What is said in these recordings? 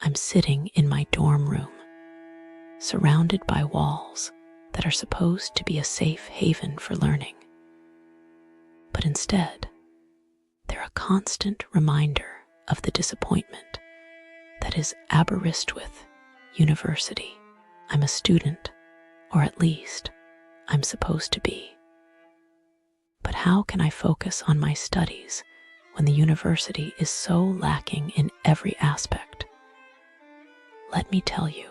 I'm sitting in my dorm room, surrounded by walls that are supposed to be a safe haven for learning. But instead, they're a constant reminder of the disappointment that is Aberystwyth University. I'm a student, or at least I'm supposed to be. But how can I focus on my studies when the university is so lacking in every aspect? Let me tell you,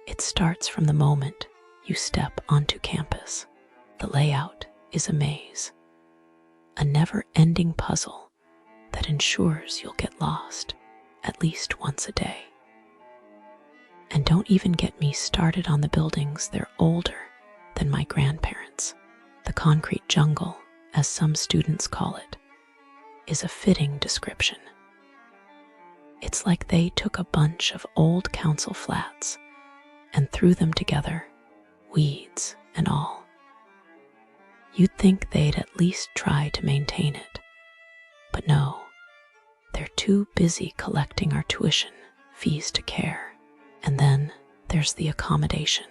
it starts from the moment you step onto campus. The layout is a maze, a never-ending puzzle that ensures you'll get lost at least once a day. And don't even get me started on the buildings. They're older than my grandparents. The concrete jungle, as some students call it, is a fitting description. It's like they took a bunch of old council flats and threw them together, weeds and all. You'd think they'd at least try to maintain it, but no, they're too busy collecting our tuition fees to care. And then there's the accommodation.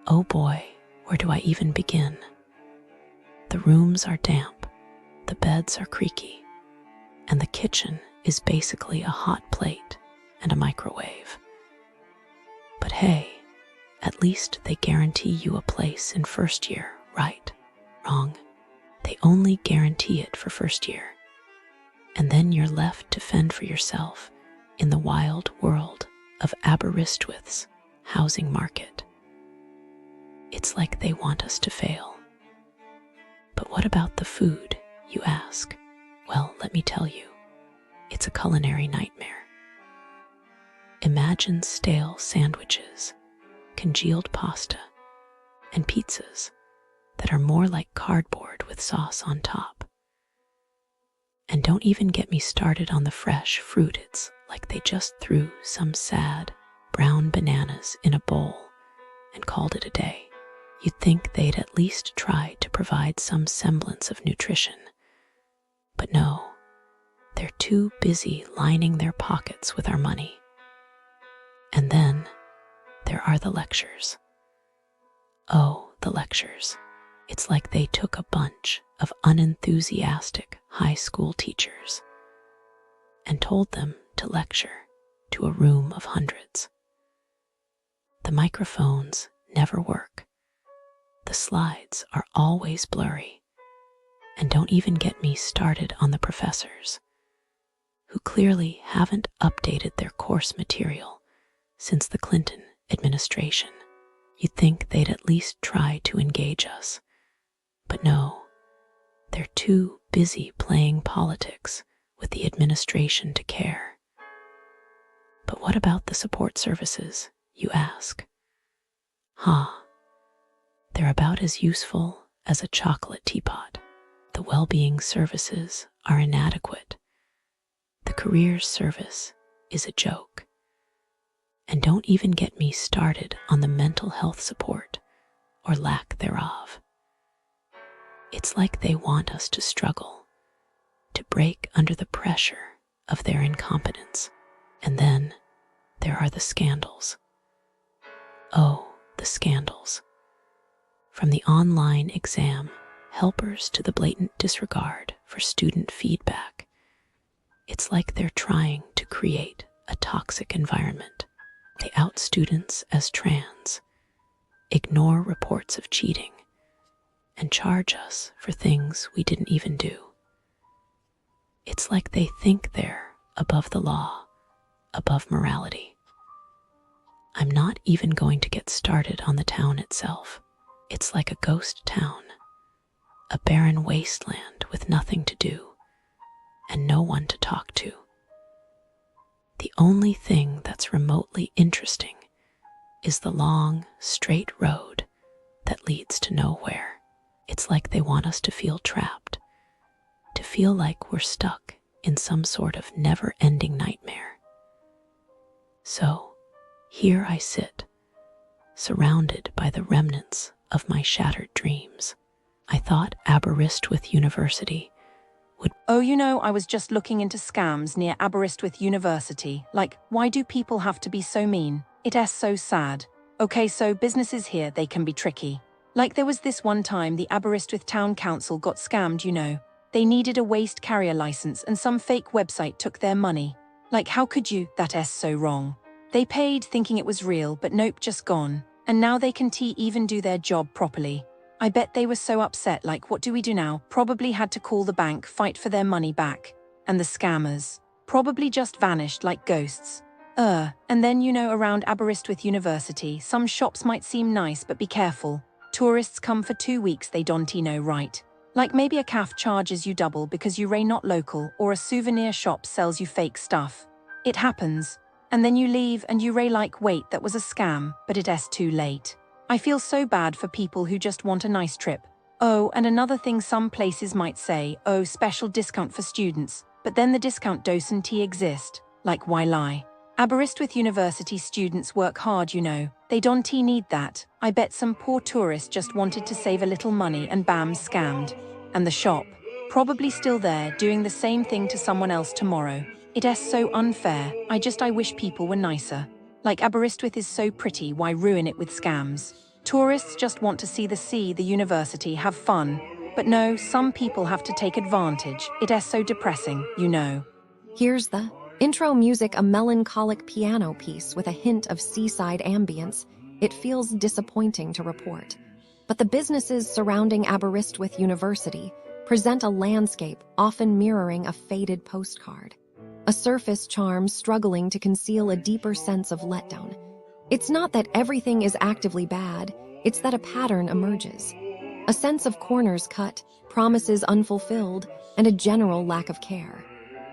Oh boy, where do I even begin? The rooms are damp, the beds are creaky, and the kitchen is basically a hot plate and a microwave. But hey, at least they guarantee you a place in first year, right? Wrong. They only guarantee it for first year. And then you're left to fend for yourself in the wild world of Aberystwyth's housing market. It's like they want us to fail. But what about the food, you ask? Well, let me tell you, it's a culinary nightmare. Imagine stale sandwiches, congealed pasta, and pizzas that are more like cardboard with sauce on top. And don't even get me started on the fresh fruit. It's like they just threw some sad brown bananas in a bowl and called it a day. You'd think they'd at least try to provide some semblance of nutrition. But no, they're too busy lining their pockets with our money. And then there are the lectures. Oh, the lectures. It's like they took a bunch of unenthusiastic high school teachers and told them to lecture to a room of hundreds. The microphones never work. The slides are always blurry. And don't even get me started on the professors, who clearly haven't updated their course material since the Clinton administration. You'd think they'd at least try to engage us. But no, they're too busy playing politics with the administration to care. But what about the support services, you ask? They're about as useful as a chocolate teapot. The well-being services are inadequate. The careers service is a joke. And don't even get me started on the mental health support, or lack thereof. It's like they want us to struggle, to break under the pressure of their incompetence. And then there are the scandals. Oh, the scandals. From the online exam helpers to the blatant disregard for student feedback, it's like they're trying to create a toxic environment. They out students as trans, ignore reports of cheating, and charge us for things we didn't even do. It's like they think they're above the law, above morality. I'm not even going to get started on the town itself. It's like a ghost town, a barren wasteland with nothing to do and no one to talk to. The only thing that's remotely interesting is the long, straight road that leads to nowhere. It's like they want us to feel trapped, to feel like we're stuck in some sort of never-ending nightmare. So, here I sit, surrounded by the remnants of my shattered dreams. I thought Aberystwyth University would Oh, I was just looking into scams near Aberystwyth University. Like, why do people have to be so mean? It's so sad. Okay, so businesses here, they can be tricky. Like there was this one time the Aberystwyth Town Council got scammed. They needed a waste carrier license and some fake website took their money. Like, how could you? That's so wrong. They paid thinking it was real, but nope, just gone. And now they can't even do their job properly. I bet they were so upset, like, what do we do now? Probably had to call the bank, fight for their money back. And the scammers probably just vanished like ghosts. And then around Aberystwyth University, some shops might seem nice, but be careful. Tourists come for 2 weeks, they don't know right. Like maybe a cafe charges you double because you're not local, or a souvenir shop sells you fake stuff. It happens. And then you leave and you're like, wait, that was a scam, but it's too late. I feel so bad for people who just want a nice trip. Oh, and another thing, some places might say, oh, special discount for students, but then the discount doesn't exist. Like, why lie? Aberystwyth University students work hard, They don't need that. I bet some poor tourist just wanted to save a little money and bam, scammed. And the shop, probably still there, doing the same thing to someone else tomorrow. It's so unfair. I wish people were nicer. Like, Aberystwyth is so pretty, why ruin it with scams? Tourists just want to see the sea, the university, have fun. But no, some people have to take advantage. It's so depressing, Here's the intro music, a melancholic piano piece with a hint of seaside ambience. It feels disappointing to report. But the businesses surrounding Aberystwyth University present a landscape often mirroring a faded postcard. A surface charm struggling to conceal a deeper sense of letdown. It's not that everything is actively bad, it's that a pattern emerges. A sense of corners cut, promises unfulfilled, and a general lack of care.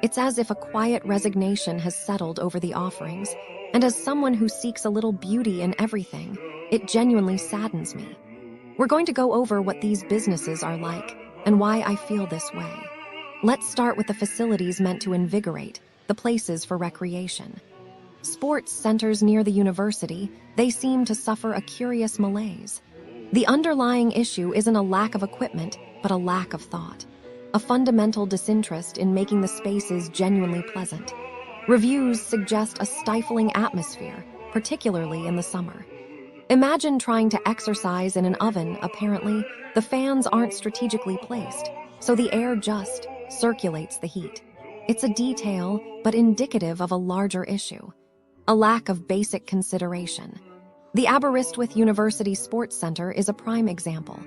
It's as if a quiet resignation has settled over the offerings, and as someone who seeks a little beauty in everything, it genuinely saddens me. We're going to go over what these businesses are like, and why I feel this way. Let's start with the facilities meant to invigorate, the places for recreation. Sports centers near the university, they seem to suffer a curious malaise. The underlying issue isn't a lack of equipment, but a lack of thought. A fundamental disinterest in making the spaces genuinely pleasant. Reviews suggest a stifling atmosphere, particularly in the summer. Imagine trying to exercise in an oven. Apparently, the fans aren't strategically placed, so the air just circulates the heat. It's a detail, but indicative of a larger issue. A lack of basic consideration. The Aberystwyth University Sports Center is a prime example.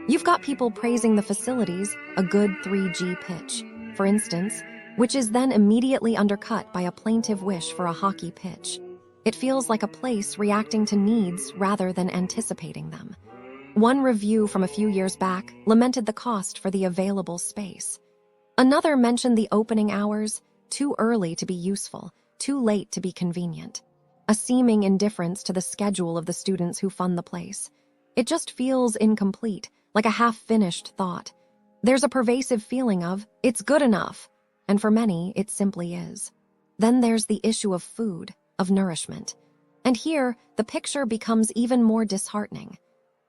You've got people praising the facilities, a good 3G pitch, for instance, which is then immediately undercut by a plaintive wish for a hockey pitch. It feels like a place reacting to needs rather than anticipating them. One review from a few years back lamented the cost for the available space. Another mentioned the opening hours, too early to be useful, too late to be convenient. A seeming indifference to the schedule of the students who fund the place. It just feels incomplete, like a half-finished thought. There's a pervasive feeling of, it's good enough, and for many, it simply is. Then there's the issue of food, of nourishment. And here, the picture becomes even more disheartening.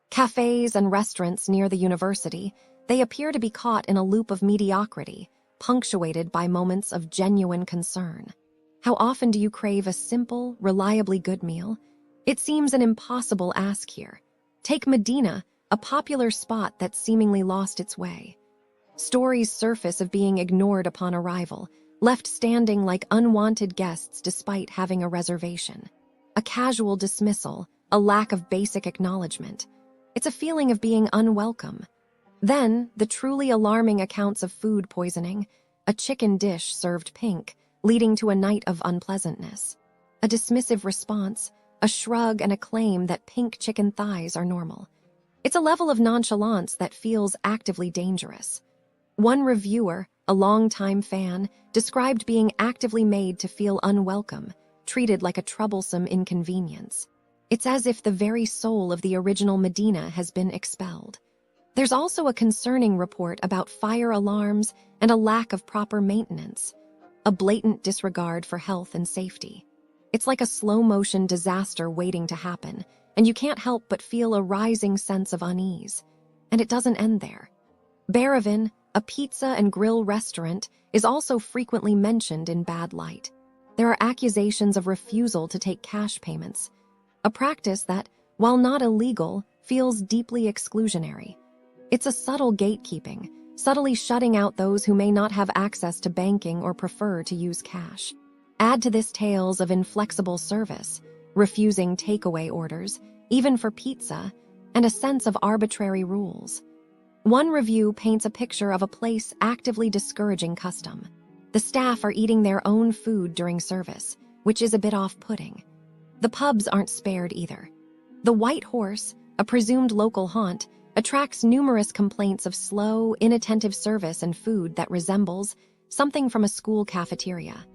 Cafes and restaurants near the university, they appear to be caught in a loop of mediocrity, punctuated by moments of genuine concern. How often do you crave a simple, reliably good meal? It seems an impossible ask here. Take Medina, a popular spot that seemingly lost its way. Stories surface of being ignored upon arrival, left standing like unwanted guests despite having a reservation. A casual dismissal, a lack of basic acknowledgement. It's a feeling of being unwelcome. Then, the truly alarming accounts of food poisoning, a chicken dish served pink, leading to a night of unpleasantness. A dismissive response, a shrug and a claim that pink chicken thighs are normal. It's a level of nonchalance that feels actively dangerous. One reviewer, a longtime fan, described being actively made to feel unwelcome, treated like a troublesome inconvenience. It's as if the very soul of the original Medina has been expelled. There's also a concerning report about fire alarms and a lack of proper maintenance, a blatant disregard for health and safety. It's like a slow-motion disaster waiting to happen, and you can't help but feel a rising sense of unease. And it doesn't end there. Baravin, a pizza and grill restaurant is also frequently mentioned in bad light. There are accusations of refusal to take cash payments, a practice that, while not illegal, feels deeply exclusionary. It's a subtle gatekeeping, subtly shutting out those who may not have access to banking or prefer to use cash. Add to this tales of inflexible service, refusing takeaway orders, even for pizza, and a sense of arbitrary rules. One review paints a picture of a place actively discouraging custom. The staff are eating their own food during service, which is a bit off-putting. The pubs aren't spared either. The White Horse, a presumed local haunt, attracts numerous complaints of slow, inattentive service and food that resembles something from a school cafeteria.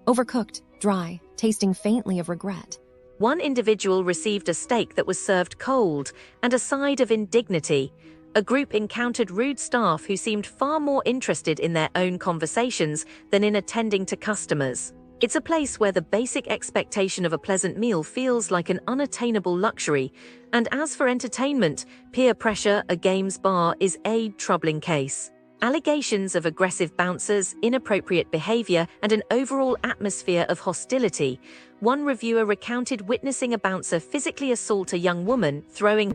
Overcooked, dry, tasting faintly of regret. One individual received a steak that was served cold and a side of indignity. A group encountered rude staff who seemed far more interested in their own conversations than in attending to customers. It's a place where the basic expectation of a pleasant meal feels like an unattainable luxury. And as for entertainment, Pier Pressure, a games bar, is a troubling case. Allegations of aggressive bouncers, inappropriate behavior, and an overall atmosphere of hostility. One reviewer recounted witnessing a bouncer physically assault a young woman, throwing